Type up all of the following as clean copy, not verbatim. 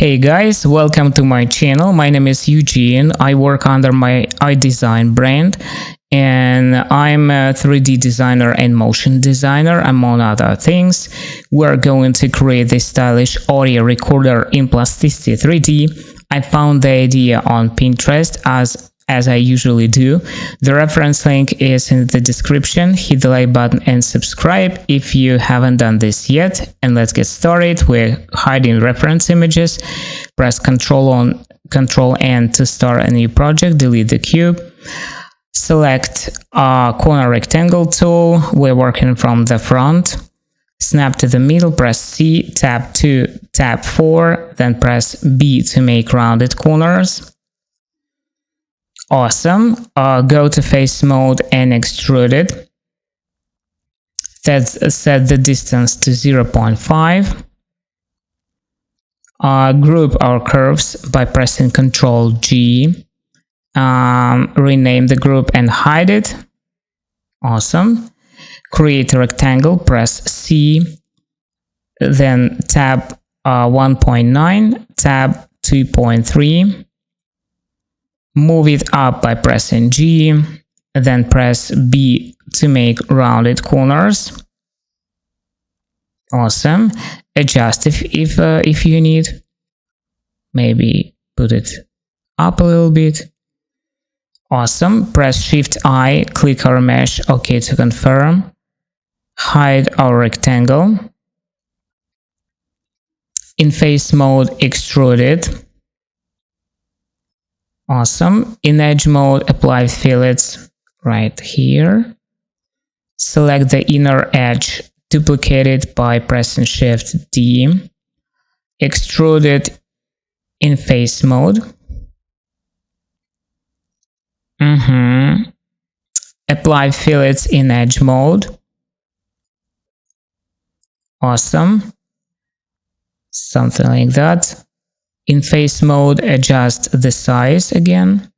Hey guys, welcome to my channel. My name is Eugene. I work under my IDesign brand and I'm a 3D designer and motion designer, among other things. We're going to create this stylish audio recorder in Plasticity 3D. I found the idea on Pinterest as I usually do. The reference link is in the description. Hit the like button and subscribe if you haven't done this yet. And let's get started. We're hiding reference images. Press Ctrl N to start a new project. Delete the cube. Select corner rectangle tool. We're working from the front. Snap to the middle, press C, tab 2, tab 4, then press B to make rounded corners. Awesome. Go to face mode and extrude it. Set the distance to 0.5. Group our curves by pressing Ctrl G. Rename the group and hide it. Awesome. Create a rectangle, press C, then tab 1.9, tab 2.3. Move it up by pressing G, then press B to make rounded corners. Awesome. Adjust if you need. Maybe put it up a little bit. Awesome. Press Shift I, click our mesh, OK to confirm. Hide our rectangle. In face mode, extrude it. Awesome. In edge mode, apply fillets right here. Select the inner edge, duplicate it by pressing Shift D. Extrude it in face mode. Apply fillets in edge mode. Awesome. Something like that. In face mode, adjust the size again.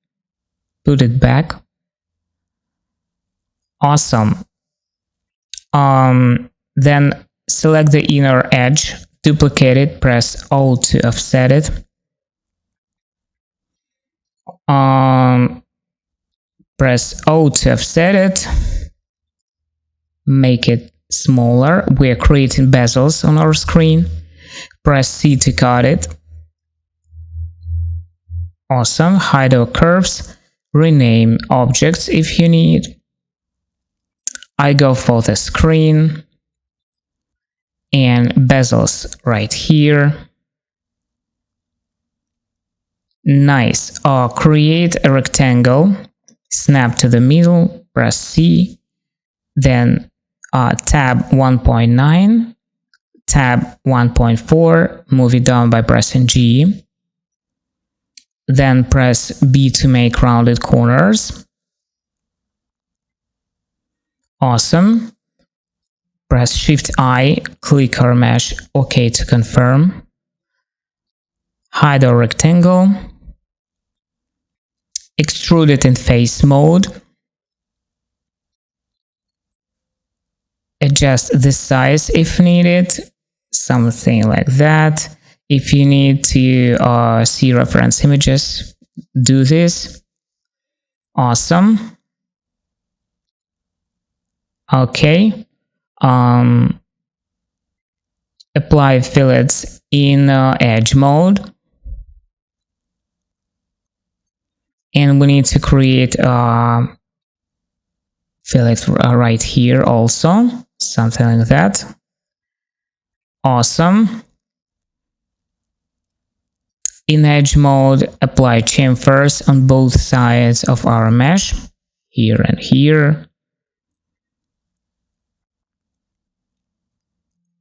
Put it back. Awesome. Then select the inner edge, duplicate it, press O to offset it. Press O to offset it. Make it smaller. We're creating bezels on our screen. Press C to cut it. Awesome. Hide our curves. Rename objects if you need. I go for the screen and bezels right here. Nice. Create a rectangle. Snap to the middle. Press C. Then tab 1.9. Tab 1.4. Move it down by pressing G. Then press B to make rounded corners. Awesome. Press Shift I, click our mesh, OK to confirm. Hide our rectangle. Extrude it in face mode. Adjust the size if needed. Something like that. If you need to see reference images, do this. Awesome. Okay. Apply fillets in edge mode. And we need to create a fillet right here also. Something like that. Awesome. In edge mode, apply chamfers on both sides of our mesh, here and here.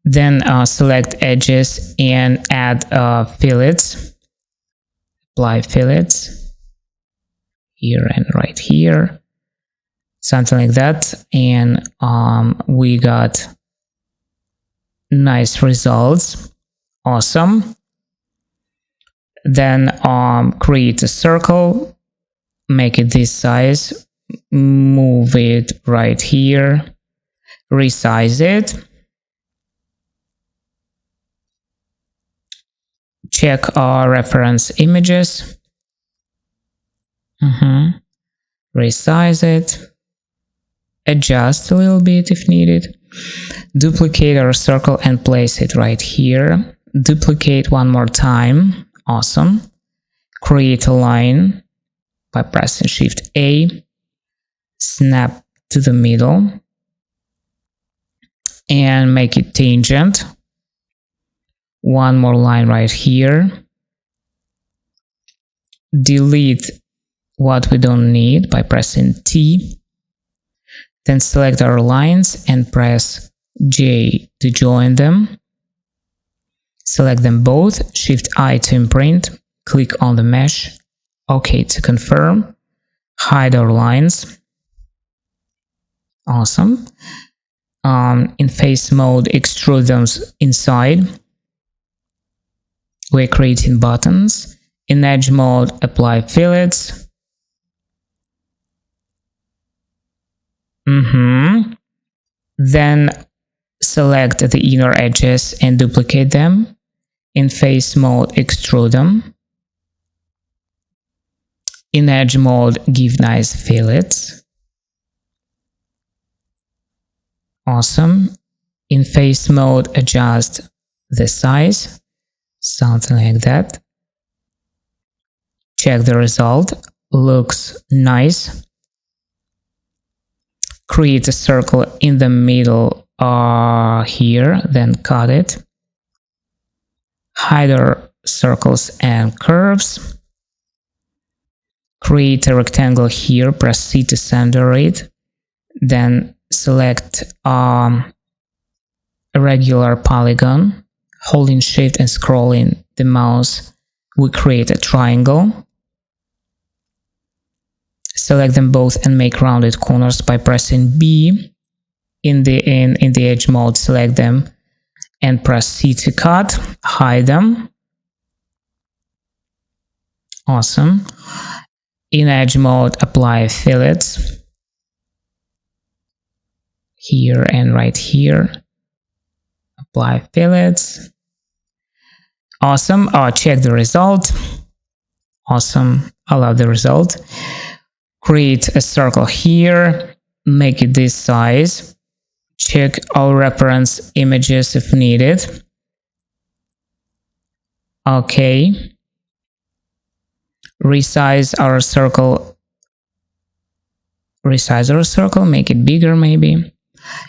Then select edges and add fillets. Apply fillets here and right here. Something like that. And we got nice results. Awesome. Then create a circle, make it this size, move it right here, resize it, check our reference images, resize it, adjust a little bit if needed, duplicate our circle and place it right here, duplicate one more time, awesome, create a line by pressing Shift A, snap to the middle, and make it tangent, one more line right here, delete what we don't need by pressing T, then select our lines and press J to join them, select them both, Shift I to imprint, click on the mesh, OK to confirm, hide our lines, awesome. In face mode, extrude them inside, we're creating buttons. In edge mode, apply fillets. Then select the inner edges and duplicate them. In face mode, extrude them. In edge mode, give nice fillets. Awesome. In face mode, adjust the size, something like that. Check the result, looks nice. Create a circle in the middle here, then cut it. Hide our circles and curves. Create a rectangle here, press C to center it. Then select a regular polygon. Holding Shift and scrolling the mouse, we create a triangle. Select them both and make rounded corners by pressing B. In the edge mode, select them and press C to cut, hide them. Awesome. In edge mode, apply fillets here and right here. Apply fillets. Awesome. Check the result. Awesome. I love the result. Create a circle here, make it this size. Check our reference images if needed. Okay. Resize our circle. Make it bigger maybe.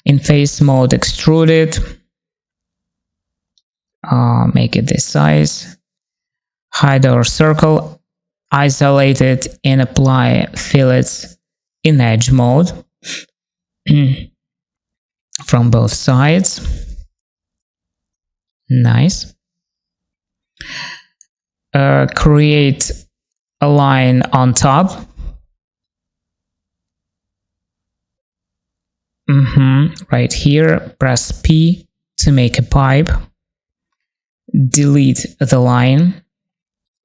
In face mode, extrude it. Make it this size. Hide our circle. Isolate it and apply fillets in edge mode from both sides. Nice. Create a line on top. Right here, press P to make a pipe. Delete the line.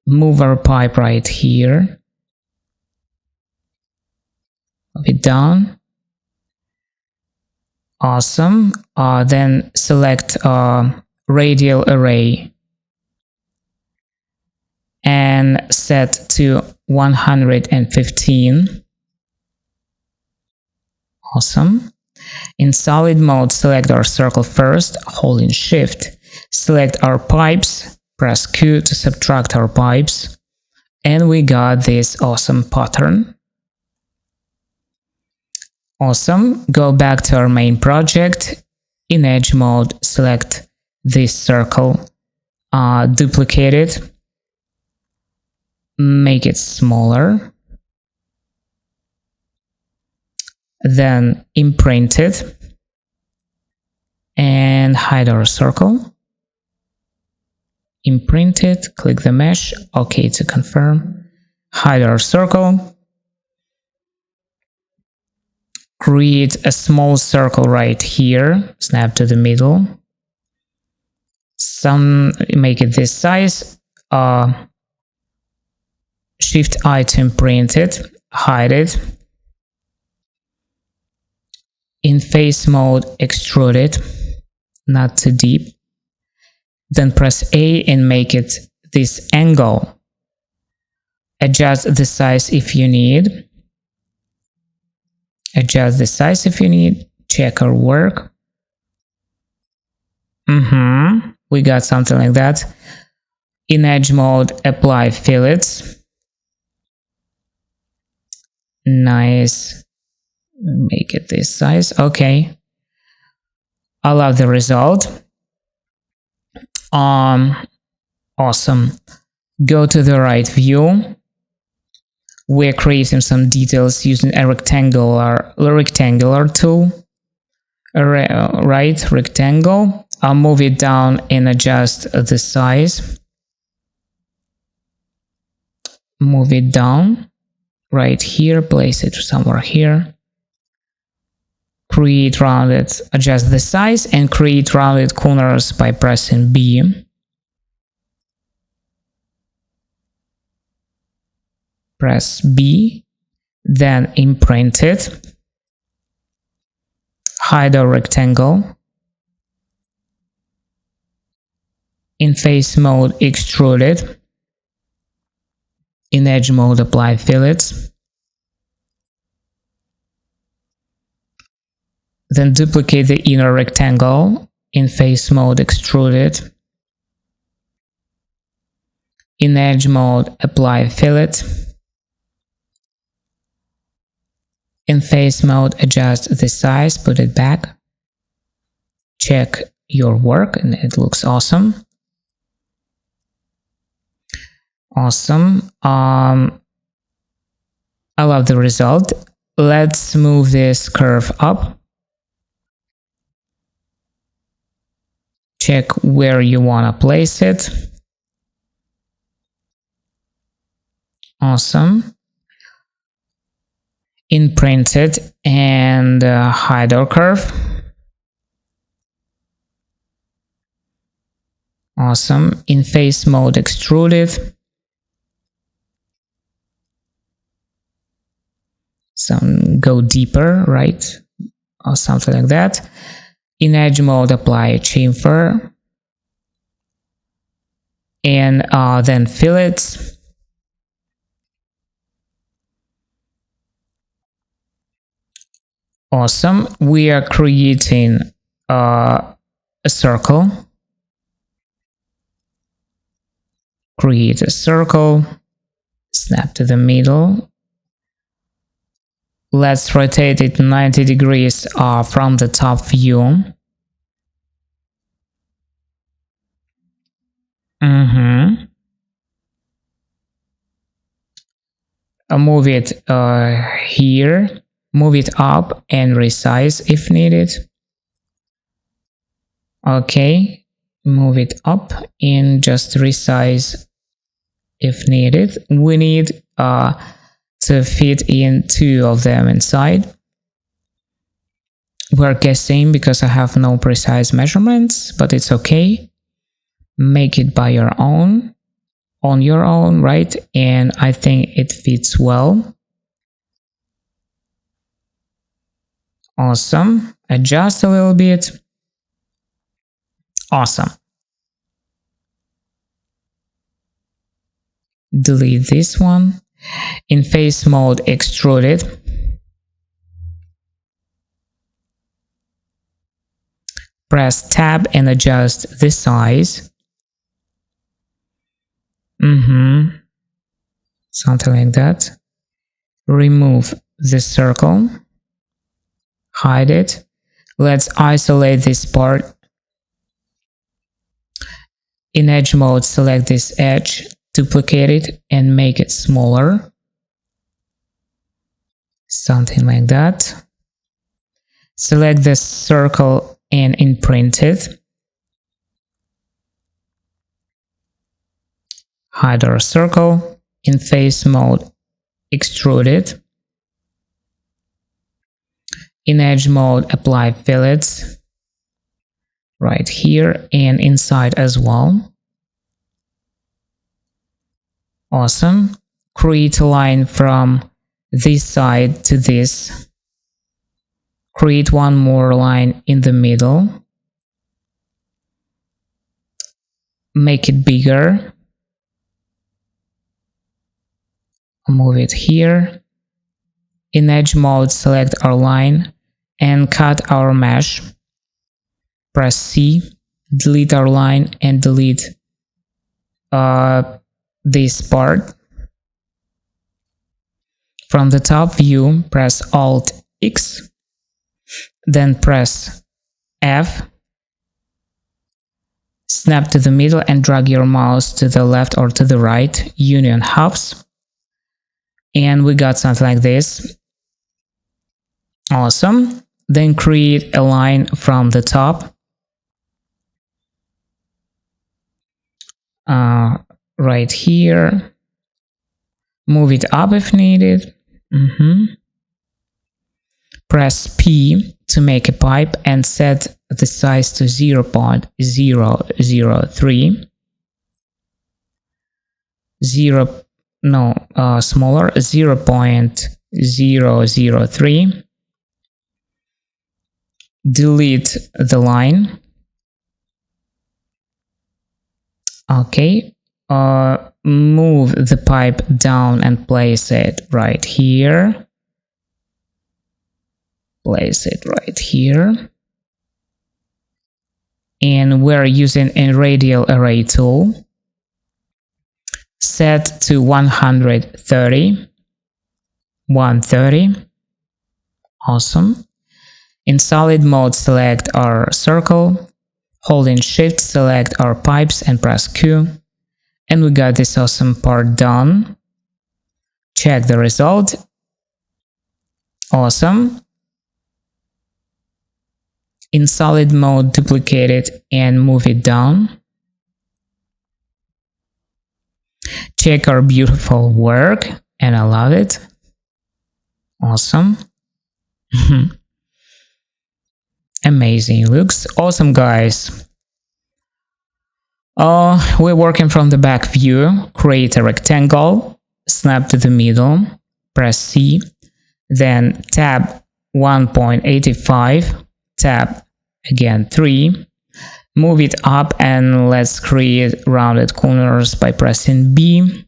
Move our pipe right here. Move it down. Awesome. Then select radial array and set to 115. Awesome. In solid mode, select our circle first, holding Shift. Select our pipes, press Q to subtract our pipes, and we got this awesome pattern. Awesome. Go back to our main project. In edge mode, select this circle, duplicate it, make it smaller, then imprint it and hide our circle. Imprint it, click the mesh, OK to confirm, hide our circle, create a small circle right here, snap to the middle, make it this size, Shift I to imprint it, hide it, in face mode extrude it, not too deep, then press A and make it this angle. Adjust the size if you need. Adjust the size if you need. Check our work. We got something like that. In edge mode, apply fillets. Nice. Make it this size. Okay. I love the result. Awesome. Go to the right view. We're creating some details using a rectangular tool. Right rectangle. I'll move it down and adjust the size. Move it down right here, place it somewhere here. Create rounded, adjust the size and create rounded corners by pressing B. Press B, then imprint it. Hide our rectangle. In face mode, extrude it. In edge mode, apply fillets. Then duplicate the inner rectangle. In face mode, extrude it. In edge mode, apply fillet. In face mode, adjust the size, put it back. Check your work and it looks awesome. Awesome. I love the result. Let's move this curve up. Check where you want to place it. Awesome. Imprint it and hide our curve. Awesome. In face mode, extrude it. Go deeper, right? Or something like that. In edge mode, apply chamfer. And then fillets. Awesome. We are creating a circle. Create a circle. Snap to the middle. Let's rotate it 90 degrees from the top view. Move it here. Move it up and resize if needed. Okay, move it up and just resize if needed. We need to fit in 2 of them inside. We're guessing because I have no precise measurements, but it's okay. Make it by your own, on your own, right? And I think it fits well. Awesome. Adjust a little bit. Awesome. Delete this one. In face mode, extrude it. Press tab and adjust the size. Something like that. Remove the circle. Hide it. Let's isolate this part. In edge mode, select this edge, duplicate it and make it smaller. Something like that. Select the circle and imprint it. Hide our circle. In face mode, extrude it. In edge mode, apply fillets. Right here and inside as well. Awesome. Create a line from this side to this. Create one more line in the middle. Make it bigger. move it here. In edge mode, select our line and cut our mesh. Press C, delete our line and delete this part. From the top view, press Alt X, then press F, snap to the middle and drag your mouse to the left or to the right, union halves, and we got something like this. Awesome. Then create a line from the top, right here, move it up if needed. Press P to make a pipe and set the size to 0.003, smaller, 0.003. Delete the line. Okay, move the pipe down and place it right here. Place it right here. And we're using a radial array tool. Set to 130. 130. Awesome. In solid mode, select our circle. Holding Shift, select our pipes and press Q. And we got this awesome part done. Check the result. Awesome. In solid mode, duplicate it and move it down. Check our beautiful work, and I love it. Awesome. Amazing. Looks awesome, guys. We're working from the back view. Create a rectangle, snap to the middle, press C, then tab 1.85, tab again 3, move it up, and let's create rounded corners by pressing B.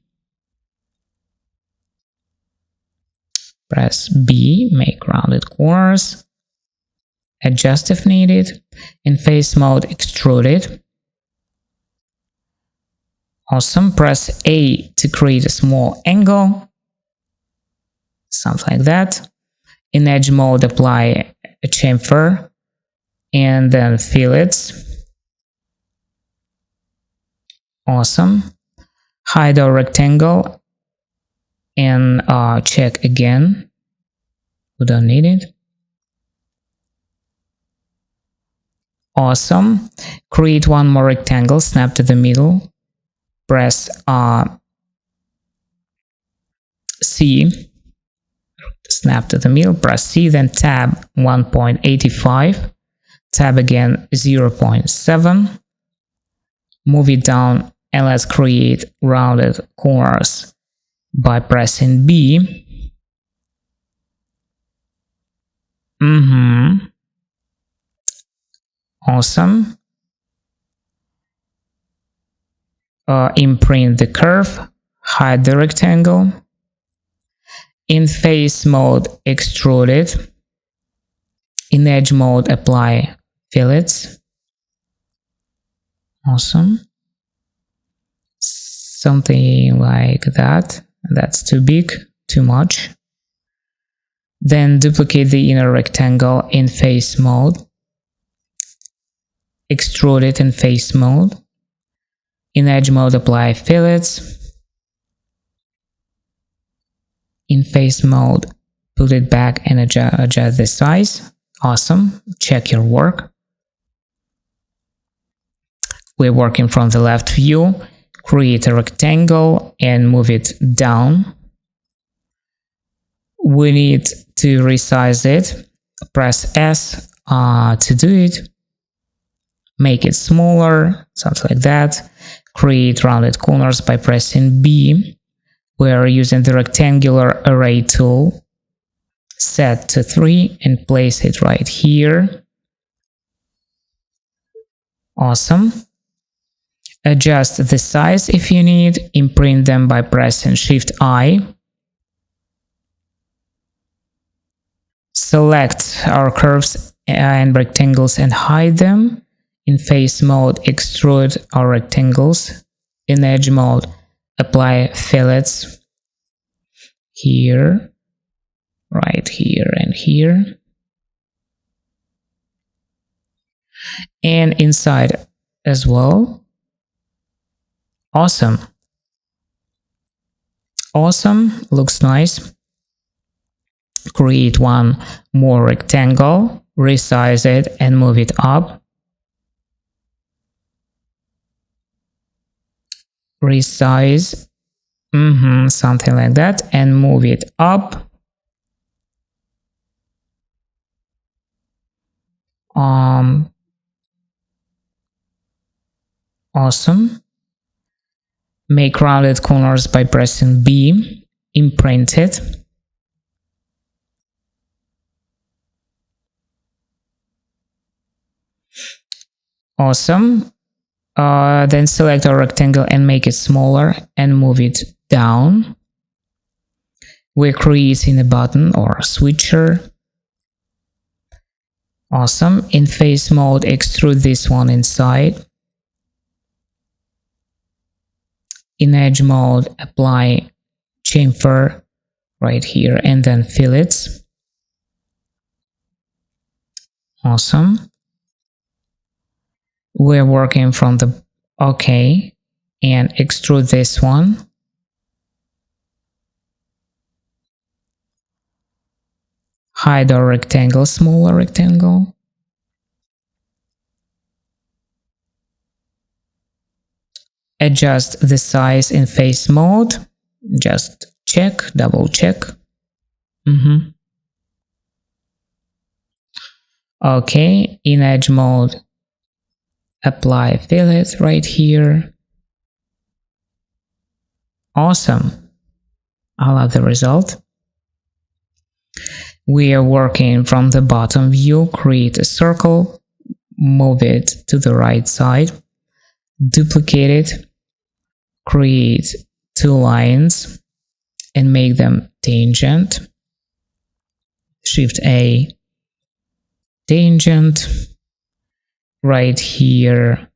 Press B, make rounded corners. Adjust if needed. In face mode, extrude it. Awesome. Press A to create a small angle. Something like that. In edge mode, apply a chamfer and then fillets. Awesome. Hide our rectangle and check again. We don't need it. Awesome. Create one more rectangle, snap to the middle, press C, snap to the middle, press C, then tab 1.85, tab again 0.7, move it down, and let's create rounded corners by pressing B. Awesome. Imprint the curve, hide the rectangle. In face mode, extrude it. In edge mode, apply fillets. Awesome. Something like that. That's too big, too much. Then duplicate the inner rectangle in face mode. Extrude it in face mode. In edge mode, apply fillets. In face mode, put it back and adjust the size. Awesome. Check your work. We're working from the left view. Create a rectangle and move it down. We need to resize it. Press S to do it. Make it smaller, something like that. Create rounded corners by pressing B. We're using the rectangular array tool. Set to 3 and place it right here. Awesome. Adjust the size if you need. Imprint them by pressing Shift I. Select our curves and rectangles and hide them. In face mode, extrude our rectangles. In edge mode, apply fillets here, right here and here. And inside as well. Awesome. Awesome, looks nice. Create one more rectangle, resize it and move it up. Resize, something like that, and move it up. Awesome. Make rounded corners by pressing B. Imprint it. Awesome. Then select our rectangle and make it smaller and move it down. We're creating a button or a switcher. Awesome. In face mode, extrude this one inside. In edge mode, apply chamfer right here and then fillets. Awesome. We're working from the OK and extrude this one. Hide our rectangle, smaller rectangle. Adjust the size in face mode. Just check, double check. Okay, in edge mode, apply fillet right here. Awesome. I love the result. We are working from the bottom view. Create a circle, move it to the right side, duplicate it, create two lines and make them tangent. Shift A, tangent, right here,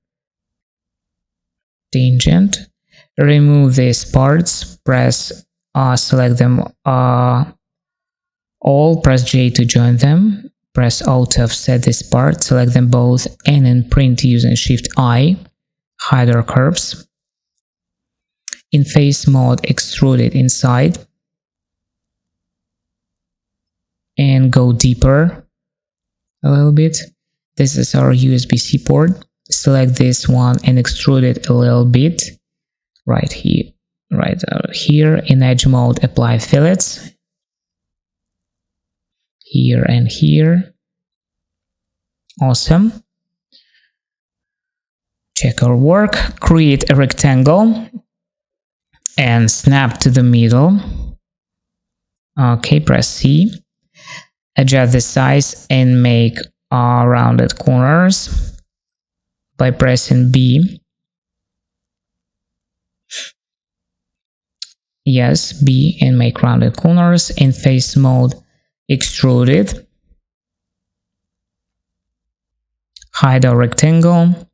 tangent. Remove these parts, press select them all, press J to join them, press Alt to offset this part, select them both and imprint using Shift I. Hide our curves. In face mode, extrude it inside and go deeper a little bit. This is our USB-C port. Select this one and extrude it a little bit right here, right out here. In edge mode, apply fillets here and here. Awesome. Check our work. Create a rectangle and snap to the middle. Okay, press C. Adjust the size and make rounded corners by pressing B. Yes, B, and make rounded corners. In face mode, extrude it. Hide our rectangle.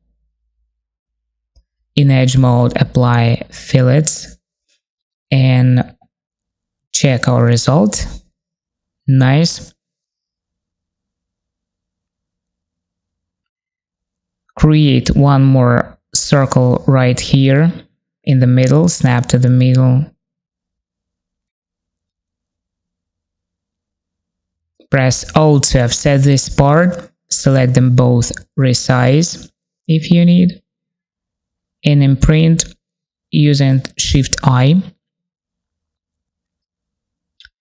In edge mode, apply fillets and check our result. Nice. Create one more circle right here in the middle, snap to the middle. Press Alt to offset this part, select them both, resize if you need, and imprint using Shift I.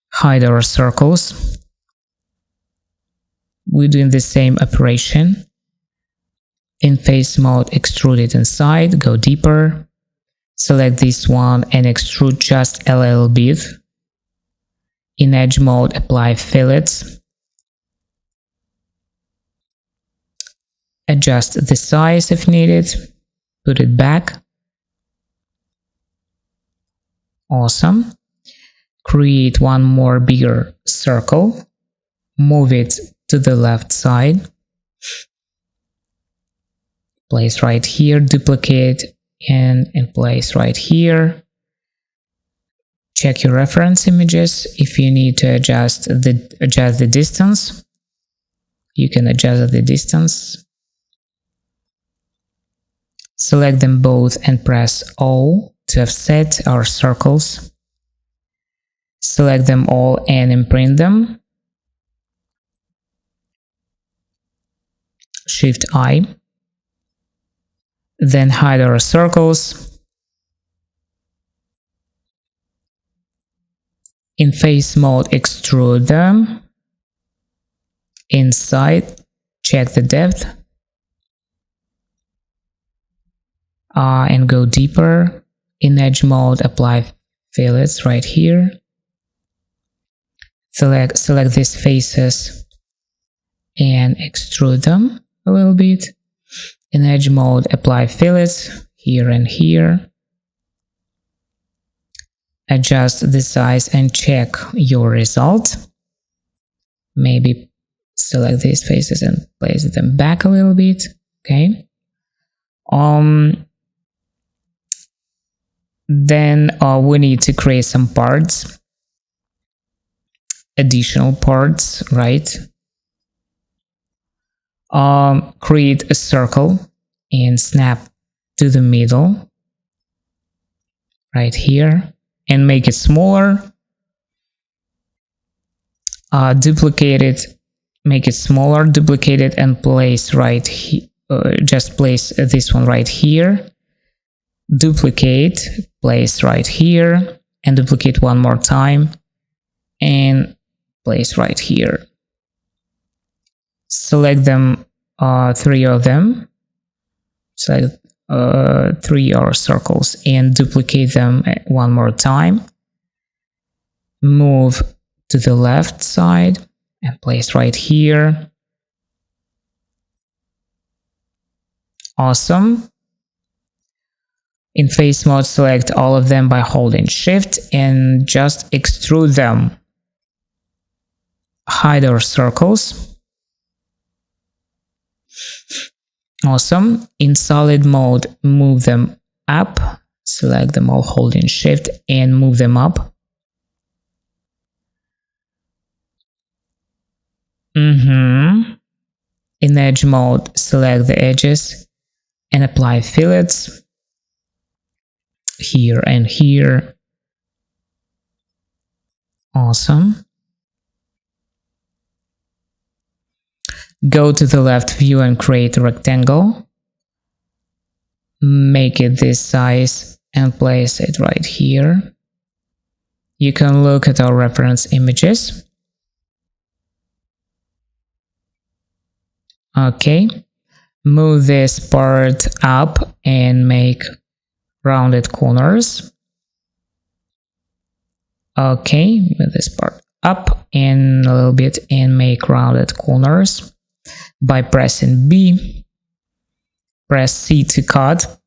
Hide our circles. We're doing the same operation. In face mode, extrude it inside, go deeper. Select this one and extrude just a little bit. In edge mode, apply fillets. Adjust the size if needed. Put it back. Awesome. Create one more bigger circle. move it to the left side, place right here, duplicate, and place right here. Check your reference images. If you need to adjust the distance, you can adjust the distance. Select them both and press O to offset our circles. Select them all and imprint them. Shift I. Then hide our circles. In face mode, extrude them. Inside, check the depth. And go deeper. In edge mode, apply fillets right here. Select these faces and extrude them a little bit. In edge mode, apply fillets here and here. Adjust the size and check your result. Maybe select these faces and place them back a little bit. Okay. Then we need to create some parts, additional parts, right? Create a circle and snap to the middle right here and make it smaller. Duplicate it, make it smaller, duplicate it, and place right here. Just place this one right here. Duplicate, place right here, and duplicate one more time, and place right here. Select them, 3 of them. Select 3 or circles and duplicate them one more time. Move to the left side and place right here. Awesome. In face mode, select all of them by holding Shift and just extrude them. Hide our circles. Awesome. In solid mode, move them up. Select them all holding Shift and move them up. In edge mode, select the edges and apply fillets here and here. Awesome. Go to the left view and create a rectangle. Make it this size and place it right here. You can look at our reference images. Okay. Move this part up and make rounded corners. Okay, move this part up and a little bit and make rounded corners by pressing B. Press C to cut.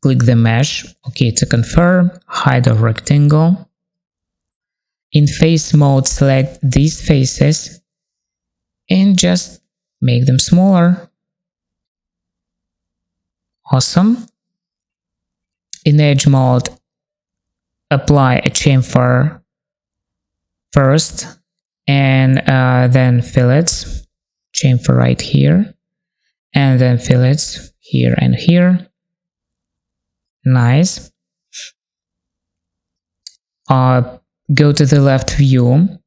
Click the mesh. OK to confirm. Hide the rectangle. In face mode, select these faces and just make them smaller. Awesome. In edge mode, apply a chamfer first and then fillets. Chamfer right here and then fillets here and here. Nice. Go to the left view,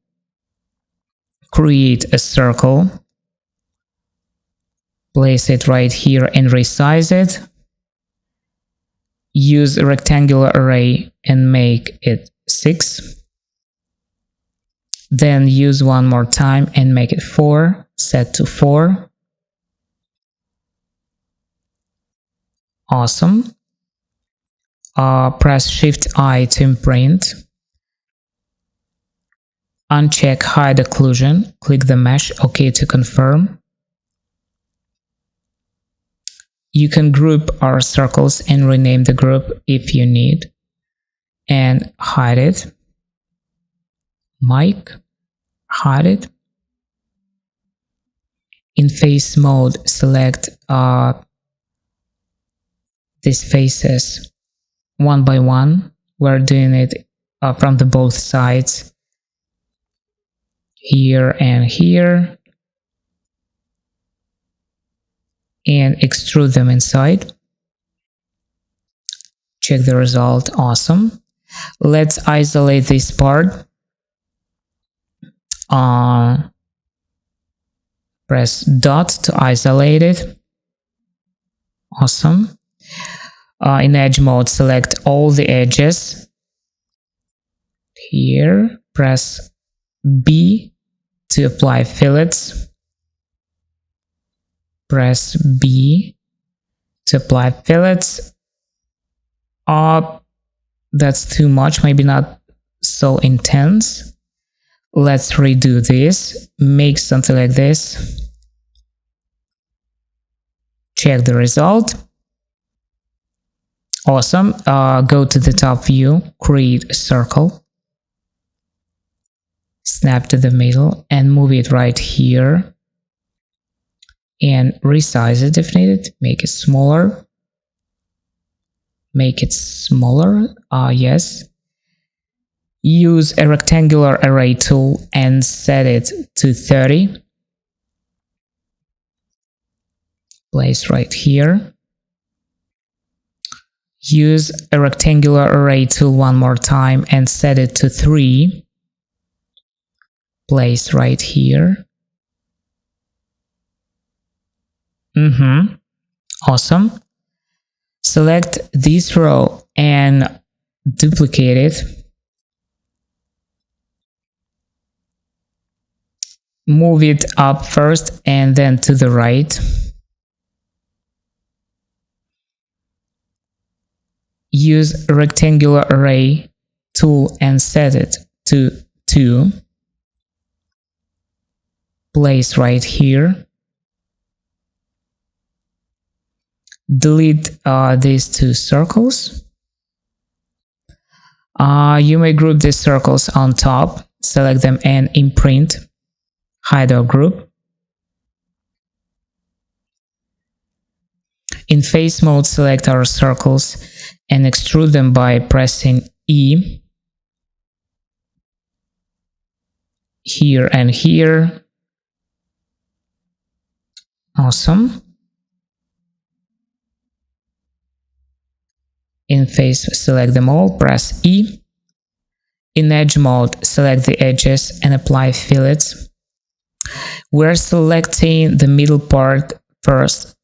create a circle, place it right here and resize it. Use a rectangular array and make it 6. Then use one more time and make it 4. Set to 4. Awesome. Press Shift I to imprint. Uncheck Hide Occlusion. Click the mesh. OK to confirm. You can group our circles and rename the group if you need. And hide it. Mic. Hide it. In face mode, select these faces one by one. We're doing it from the both sides, here and here, and extrude them inside. Check the result. Awesome. Let's isolate this part. Press dot to isolate it. Awesome. In edge mode, select all the edges. Here, press B to apply fillets. Press B to apply fillets. That's too much, maybe not so intense. Let's redo this. Make something like this. Check the result. Awesome. Go to the top view, create a circle, snap to the middle and move it right here, and resize it if needed. Make it smaller. Make it smaller. Yes. Use a rectangular array tool and set it to 30. Place right here. Use a rectangular array tool one more time and set it to 3. Place right here. Awesome. Select this row and duplicate it. Move it up first and then to the right. Use a rectangular array tool and set it to 2. Place right here. Delete these 2 circles. You may group these circles on top. Select them and imprint. Hide our group. In face mode, select our circles and extrude them by pressing E. Here and here. Awesome. In face, select them all, press E. In edge mode, select the edges and apply fillets. We're selecting the middle part first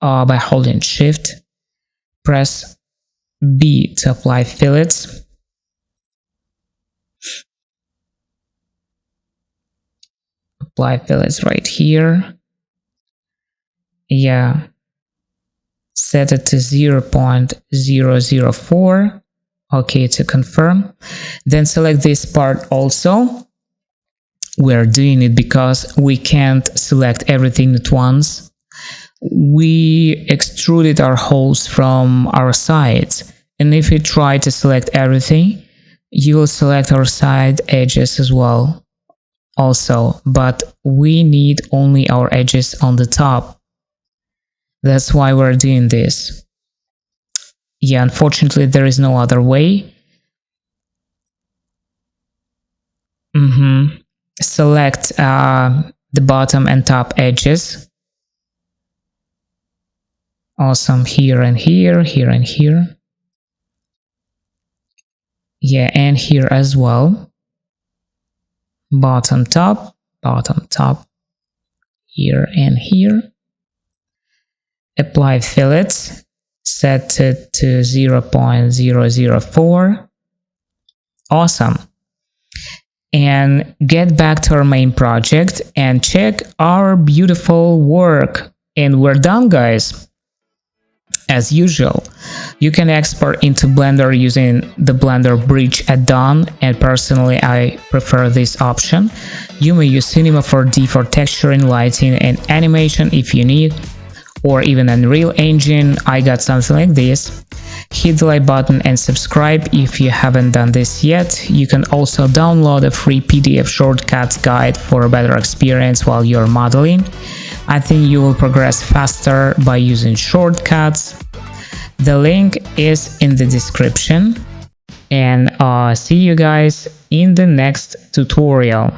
by holding Shift. Press B to apply fillets. Apply fillets right here. Yeah. Set it to 0.004. Okay, to confirm. Then select this part also. We're doing it because we can't select everything at once. We extruded our holes from our sides, and if you try to select everything, you will select our side edges as well also, but we need only our edges on the top. That's why we're doing this. Yeah, unfortunately there is no other way. Select the bottom and top edges. Awesome. Here and here, here and here. Yeah, and here as well. Bottom, top, here and here. Apply fillets. Set it to 0.004. Awesome. And get back to our main project and check our beautiful work. And we're done, guys. As usual, you can export into Blender using the Blender Bridge add-on, and personally I prefer this option. You may use Cinema 4D for texturing, lighting and animation if you need, or even Unreal Engine. I got something like this. Hit the like button and subscribe if you haven't done this yet. You can also download a free PDF shortcuts guide for a better experience while you're modeling. I think you will progress faster by using shortcuts. The link is in the description, and see you guys in the next tutorial.